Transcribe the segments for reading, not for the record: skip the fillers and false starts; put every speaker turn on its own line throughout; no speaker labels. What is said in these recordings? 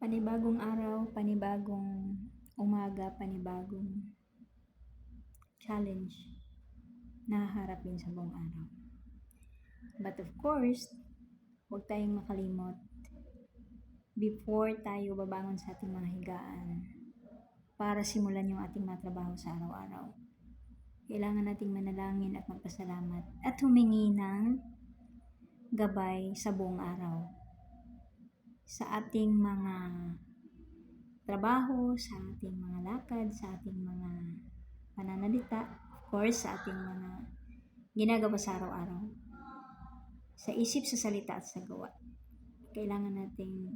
Panibagong araw, panibagong umaga, panibagong challenge na haharapin sa buong araw. But of course, huwag tayong makalimot before tayo babangon sa ating mga higaan para simulan yung ating mga trabaho sa araw-araw. Kailangan nating manalangin at magpasalamat at humingi ng gabay sa buong araw. Sa ating mga trabaho, sa ating mga lakad, sa ating mga pananalita, of course, sa ating mga ginagawa sa araw-araw. Sa isip, sa salita at sa gawa. Kailangan nating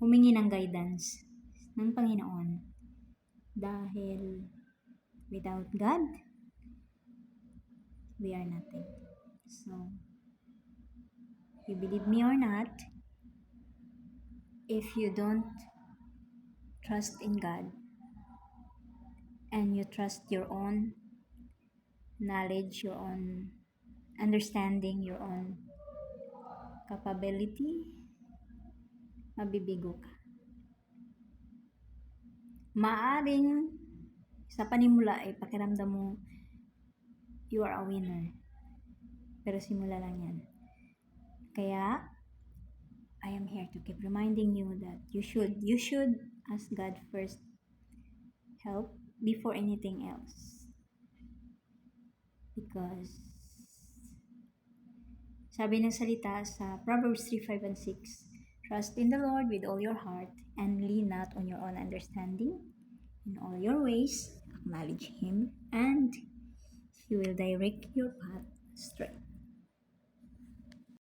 humingi ng guidance ng Panginoon dahil without God, we are nothing. So, you believe me or not, if you don't trust in God and you trust your own knowledge, your own understanding, your own capability, mabibigo ka. Maaring sa panimula ay pakiramdam mo you are a winner. Pero simula lang yan. Kaya I am here to keep reminding you that you should ask God first help before anything else. Because sabi ng salita sa Proverbs 3:5 and 6, trust in the Lord with all your heart and lean not on your own understanding. In all your ways, acknowledge Him and He will direct your path straight.